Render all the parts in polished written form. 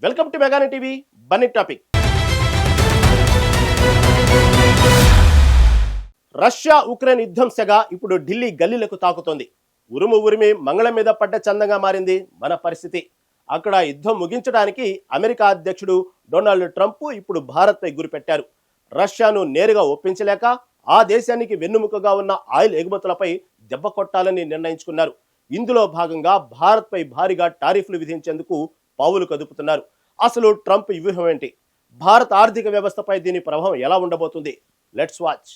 Welcome to మెగాని TV బన్నీ topic. Russia Ukraine యుద్ధం సెగ ఇప్పుడు ఢిల్లీ గల్లీలకు తాకుతోంది. ఉరిమి మంగళం మీద పడ్డ చందంగా మారింది మన పరిస్థితి. అక్కడ యుద్ధం ముగించడానికి అమెరికా అధ్యక్షుడు డొనాల్డ్ ట్రంప్ ఇప్పుడు భారత్పై గురిపెట్టారు. రష్యాను నేరుగా ఒప్పించలేక ఆ దేశానికి వెన్నుముకగా ఉన్న ఆయిల్ ఎగుమతులపై దెబ్బ కొట్టాలని నిర్ణయించుకున్నారు. ఇందులో భాగంగా భారత్పై భారీగా టారిఫ్లు విధించేందుకు పావులు కదుపుతున్నారు. అసలు ట్రంప్ వ్యూహం ఏంటి? భారత ఆర్థిక వ్యవస్థపై దీని ప్రభావం ఎలా ఉండబోతుంది? Let's watch.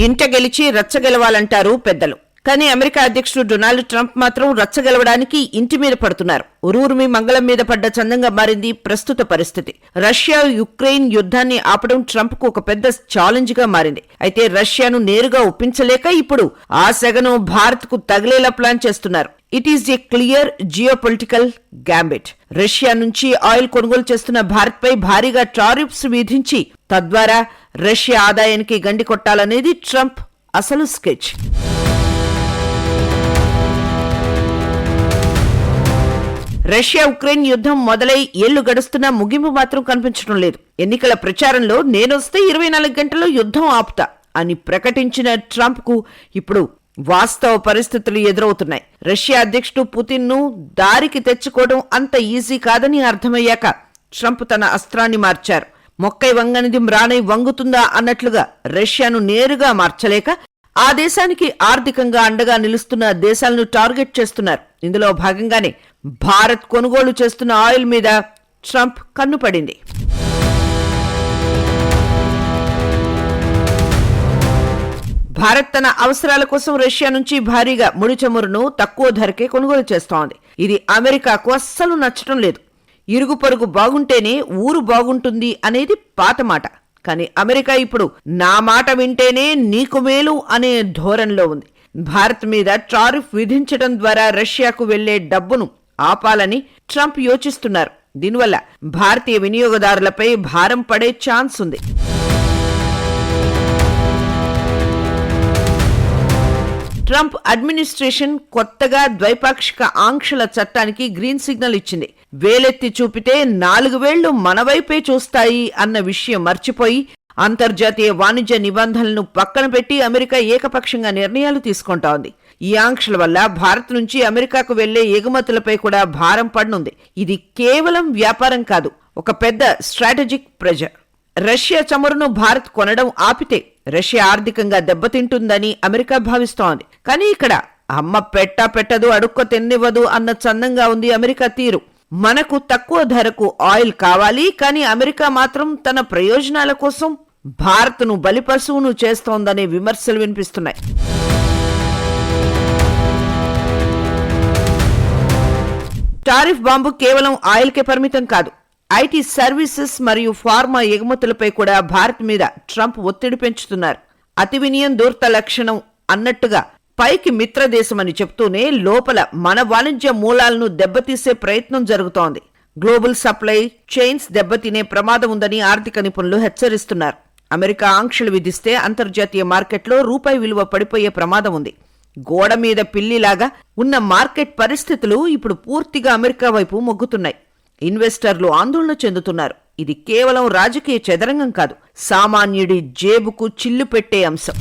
ఇంట గెలిచి రచ్చగెలవాలంటారు పెద్దలు. కానీ అమెరికా అధ్యక్షుడు డొనాల్డ్ ట్రంప్ మాత్రం రచ్చగెలవడానికి ఇంటి మీద పడుతున్నారు. ఉరుమి మంగళం మీద పడ్డ చందంగా మారింది ప్రస్తుత పరిస్థితి. రష్యా యుక్రెయిన్ యుద్ధాన్ని ఆపడం ట్రంప్ కు ఒక పెద్ద ఛాలెంజ్ గా మారింది. అయితే రష్యాను నేరుగా ఒప్పించలేక ఇప్పుడు ఆ సెగను భారత్ కు తగిలేలా ప్లాన్ చేస్తున్నారు. It is a clear geopolitical gambit. Russia నుంచి ఆయిల్ కొనుగోలు చేస్తున్న భారత్ పై భారీగా టారిఫ్స్ విధించి తద్వారా రష్యా ఆదాయానికి గండి కొట్టాలనేది ట్రంప్ అసలు స్కెచ్. రష్యా ఉక్రెయిన్ యుద్ధం మొదలై ఏళ్లు గడుస్తున్నా ముగింపు మాత్రం కనిపించడం లేదు. ఎన్నికల ప్రచారంలో నేనొస్తే 24 గంటల్లో యుద్ధం ఆపుతా అని ప్రకటించిన ట్రంప్ కు ఇప్పుడు వాస్తవ పరిస్థితులు ఎదురవుతున్నాయి. రష్యా అధ్యక్షుడు పుతిన్ ను దారికి తెచ్చుకోవడం అంత ఈజీ కాదని అర్థమయ్యాక ట్రంప్ తన అస్త్రాన్ని మార్చారు. మొక్కై వంగనిది మ్రాణై వంగుతుందా అన్నట్లుగా రష్యాను నేరుగా మార్చలేక ఆ దేశానికి ఆర్థికంగా అండగా నిలుస్తున్న దేశాలను టార్గెట్ చేస్తున్నారు. ఇందులో భాగంగానే భారత్ కొనుగోలు చేస్తున్న ఆయిల్ మీద ట్రంప్ కన్నుపడింది. భారత్ తన అవసరాల కోసం రష్యా నుంచి భారీగా ముడి చమురును తక్కువ ధరకే కొనుగోలు చేస్తోంది. ఇది అమెరికాకు అస్సలు నచ్చటం లేదు. ఇరుగు పొరుగు బాగుంటేనే ఊరు బాగుంటుంది అనేది పాత మాట. కానీ అమెరికా ఇప్పుడు నా మాట వింటేనే నీకు మేలు అనే ధోరణిలో ఉంది. భారత్ మీద టారిఫ్ విధించడం ద్వారా రష్యాకు వెళ్లే డబ్బును ఆపాలని ట్రంప్ యోచిస్తున్నారు. దీనివల్ల భారతీయ వినియోగదారులపై భారం పడే ఛాన్స్ ఉంది. ట్రంప్ అడ్మినిస్ట్రేషన్ కొత్తగా ద్వైపాక్షిక ఆంక్షల చట్టానికి గ్రీన్ సిగ్నల్ ఇచ్చింది. వేలెత్తి చూపితే 4 వేళ్లు మన వైపే చూస్తాయి అన్న విషయం మర్చిపోయి అంతర్జాతీయ వాణిజ్య నిబంధనలను పక్కన పెట్టి అమెరికా ఏకపక్షంగా నిర్ణయాలు తీసుకుంటోంది. ఈ ఆంక్షల వల్ల భారత్ నుంచి అమెరికాకు వెళ్లే ఎగుమతులపై కూడా భారం పడనుంది. ఇది కేవలం వ్యాపారం కాదు, ఒక పెద్ద స్ట్రాటజిక్ ప్రెజర్. రష్యా చమురును భారత్ కొనడం ఆపితే రష్యా ఆర్థికంగా దెబ్బతింటుందని అమెరికా భావిస్తోంది. కానీ ఇక్కడ అమ్మ పెట్టదు అడుక్క తిన్నివ్వదు అన్న చందంగా ఉంది అమెరికా తీరు. మనకు తక్కువ ధరకు ఆయిల్ కావాలి, కానీ అమెరికా మాత్రం తన ప్రయోజనాల కోసం భారత్ను బలిపశువును చేస్తోందనే విమర్శలు వినిపిస్తున్నాయి. టారిఫ్ బాంబు కేవలం ఆయిల్కే పరిమితం కాదు. ఐటీ సర్వీసెస్ మరియు ఫార్మా ఎగుమతులపై కూడా భారత్ మీద ట్రంప్ ఒత్తిడి పెంచుతున్నారు. అతి వినియం దూర్త లక్షణం అన్నట్టుగా పైకి మిత్రదేశమని చెప్తూనే లోపల మన వాణిజ్య మూలాలను దెబ్బతీసే ప్రయత్నం జరుగుతోంది. గ్లోబల్ సప్లై చైన్స్ దెబ్బతినే ప్రమాదం ఉందని ఆర్థిక నిపుణులు హెచ్చరిస్తున్నారు. అమెరికా ఆంక్షలు విధిస్తే అంతర్జాతీయ మార్కెట్లో రూపాయి విలువ పడిపోయే ప్రమాదం ఉంది. గోడ మీద పిల్లిలాగా ఉన్న మార్కెట్ పరిస్థితులు ఇప్పుడు పూర్తిగా అమెరికా వైపు మొగ్గుతున్నాయి. ఇన్వెస్టర్లు ఆందోళన చెందుతున్నారు. ఇది కేవలం రాజకీయ చదరంగం కాదు, సామాన్యుడి జేబుకు చిల్లు పెట్టే అంశం.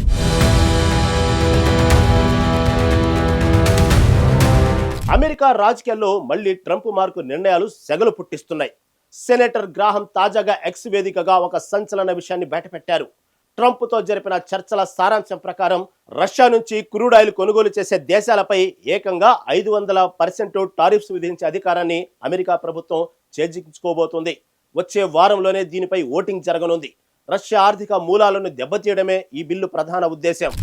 అమెరికా రాజకీయాల్లో మళ్లీ ట్రంప్ మార్కు నిర్ణయాలు సెగలు పుట్టిస్తున్నాయి. సెనేటర్ గ్రాహం తాజాగా ఎక్స్ వేదికగా ఒక సంచలన విషయాన్ని బయటపెట్టారు. ట్రంప్తో జరిపిన చర్చల సారాంశం ప్రకారం రష్యా నుంచి క్రూడ్ ఆయిల్ కొనుగోలు చేసే దేశాలపై ఏకంగా 500% టారిఫ్స్ విధించే అధికారాన్ని అమెరికా ప్రభుత్వం చేజిక్కించుకోబోతోంది. వచ్చే వారంలోనే దీనిపై ఓటింగ్ జరగనుంది. రష్యా ఆర్థిక మూలాలను దెబ్బతీయడమే ఈ బిల్లు ప్రధాన ఉద్దేశం.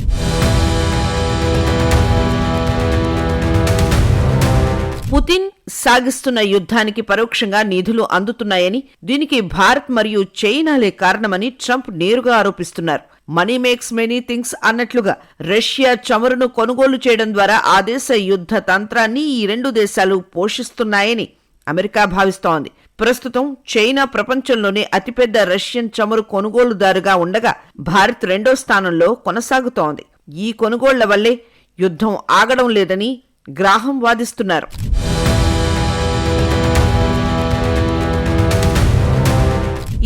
పుతిన్ సాగిస్తున్న యుద్ధానికి పరోక్షంగా నిధులు అందుతున్నాయని, దీనికి భారత్ మరియు చైనాలే కారణమని ట్రంప్ నేరుగా ఆరోపిస్తున్నారు. మనీ మేక్స్ మెనీ థింగ్స్ అన్నట్లుగా రష్యా చమురును కొనుగోలు చేయడం ద్వారా ఆ దేశ యుద్ధ తంత్రాన్ని ఈ 2 దేశాలు పోషిస్తున్నాయని అమెరికా భావిస్తోంది. ప్రస్తుతం చైనా ప్రపంచంలోనే అతిపెద్ద రష్యన్ చమురు కొనుగోలుదారుగా ఉండగా భారత్ 2వ స్థానంలో కొనసాగుతోంది. ఈ కొనుగోళ్ల వల్లే యుద్ధం ఆగడం లేదని గ్రాహం వాదిస్తున్నారు.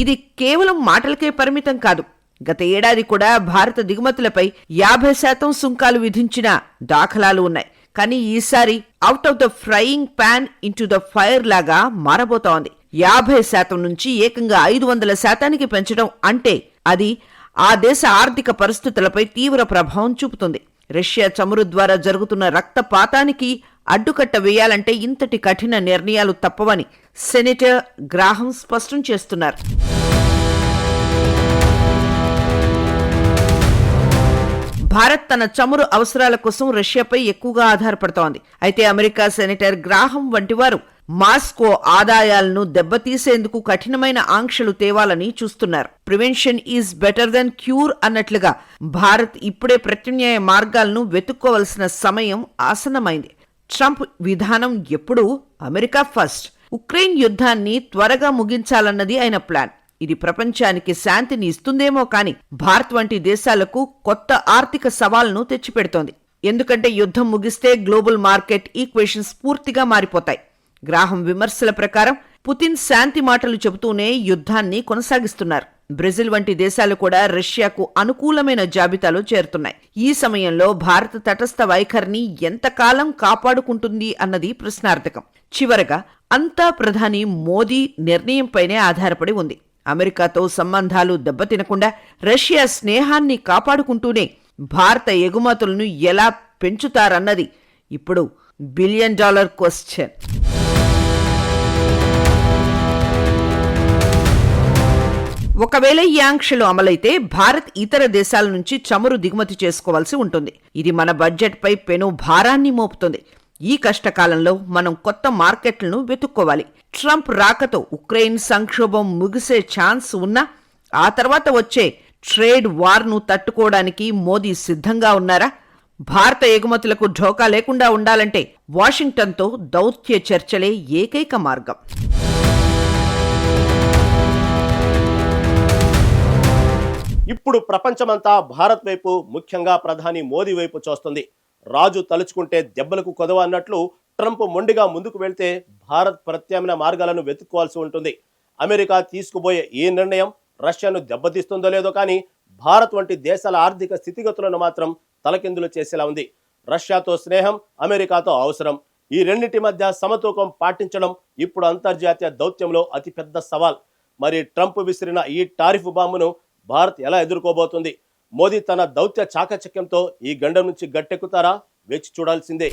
ఇది కేవలం మాటలకే పరిమితం కాదు. గత ఏడాది కూడా భారత దిగుమతులపై 50% సుంకాలు విధించిన దాఖలాలు ఉన్నాయి. కానీ ఈసారి out of the frying pan into the fire లాగా మారబోతోంది. 50% నుంచి ఏకంగా 500% పెంచడం అంటే అది ఆ దేశ ఆర్థిక పరిస్థితులపై తీవ్ర ప్రభావం చూపుతుంది. రష్యా చమురు ద్వారా జరుగుతున్న రక్తపాతానికి అడ్డుకట్ట వేయాలంటే ఇంతటి కఠిన నిర్ణయాలు తప్పవని సెనేటర్ గ్రాహం స్పష్టం చేస్తున్నారు. భారత్ తన చమురు అవసరాల కోసం రష్యాపై ఎక్కువగా ఆధారపడుతోంది. అయితే అమెరికా సెనేటర్ గ్రాహం వంటి వారు మాస్కో ఆదాయాలను దెబ్బతీసేందుకు కఠినమైన ఆంక్షలు తేవాలని చూస్తున్నారు. Prevention is better than cure అన్నట్లుగా భారత్ ఇప్పుడే ప్రత్యామ్నాయ మార్గాలను వెతుక్కోవలసిన సమయం ఆసన్నమైంది. ట్రంప్ విధానం ఎప్పుడూ అమెరికా ఫస్ట్, ఉక్రెయిన్ యుద్ధాన్ని త్వరగా ముగించాలన్నది ఆయన ప్లాన్. ఇది ప్రపంచానికి శాంతిని ఇస్తుందేమో కానీ భారత్ వంటి దేశాలకు కొత్త ఆర్థిక సవాళ్లను తెచ్చిపెడుతోంది. ఎందుకంటే యుద్ధం ముగిస్తే గ్లోబల్ మార్కెట్ ఈక్వేషన్స్ పూర్తిగా మారిపోతాయి. గ్రాహం విమర్శల ప్రకారం పుతిన్ శాంతి మాటలు చెబుతూనే యుద్ధాన్ని కొనసాగిస్తున్నారు. బ్రెజిల్ వంటి దేశాలు కూడా రష్యాకు అనుకూలమైన జాబితాలో చేరుతున్నాయి. ఈ సమయంలో భారత తటస్థ వైఖరిని ఎంతకాలం కాపాడుకుంటుంది అన్నది ప్రశ్నార్థకం. చివరగా అంతా ప్రధాని మోదీ నిర్ణయంపైనే ఆధారపడి ఉంది. అమెరికాతో సంబంధాలు దెబ్బతినకుండా రష్యా స్నేహాన్ని కాపాడుకుంటూనే భారత ఎగుమతులను ఎలా పెంచుతారన్నది ఇప్పుడు $1 బిలియన్ క్వశ్చన్. ఒకవేళ ఈ ఆంక్షలు అమలైతే భారత్ ఇతర దేశాల నుంచి చమురు దిగుమతి చేసుకోవాల్సి ఉంటుంది. ఇది మన బడ్జెట్పై పెను భారాన్ని మోపుతుంది. ఈ కష్టకాలంలో మనం కొత్త మార్కెట్లను వెతుక్కోవాలి. ట్రంప్ రాకతో ఉక్రెయిన్ సంక్షోభం ముగిసే ఛాన్స్ ఉన్నా ఆ తర్వాత వచ్చే ట్రేడ్ వార్ను తట్టుకోవడానికి మోదీ సిద్ధంగా ఉన్నారా? భారత ఎగుమతులకు ఢోకా లేకుండా ఉండాలంటే వాషింగ్టన్తో దౌత్య చర్చలే ఏకైక మార్గం. ఇప్పుడు ప్రపంచమంతా భారత్ వైపు, ముఖ్యంగా ప్రధాని మోదీ వైపు చూస్తుంది. రాజు తలుచుకుంటే దెబ్బలకు కొదవ అన్నట్లు ట్రంప్ మొండిగా ముందుకు వెళ్తే భారత్ ప్రత్యామ్నాయ మార్గాలను వెతుక్కోవాల్సి ఉంటుంది. అమెరికా తీసుకుపోయే ఈ నిర్ణయం రష్యాను దెబ్బతీస్తుందో లేదో కానీ భారత్ వంటి దేశాల ఆర్థిక స్థితిగతులను మాత్రం తలకిందులు చేసేలా ఉంది. రష్యాతో స్నేహం, అమెరికాతో అవసరం, ఈ రెండింటి మధ్య సమతూకం పాటించడం ఇప్పుడు అంతర్జాతీయ దౌత్యంలో అతిపెద్ద సవాల్. మరి ట్రంప్ విసిరిన ఈ టారిఫ్ బాంబును భారత్ ఎలా ఎదుర్కోబోతుంది? మోదీ తన దౌత్య చాకచక్యంతో ఈ గండం నుంచి గట్టెక్కుతారా? వేచి చూడాల్సిందే.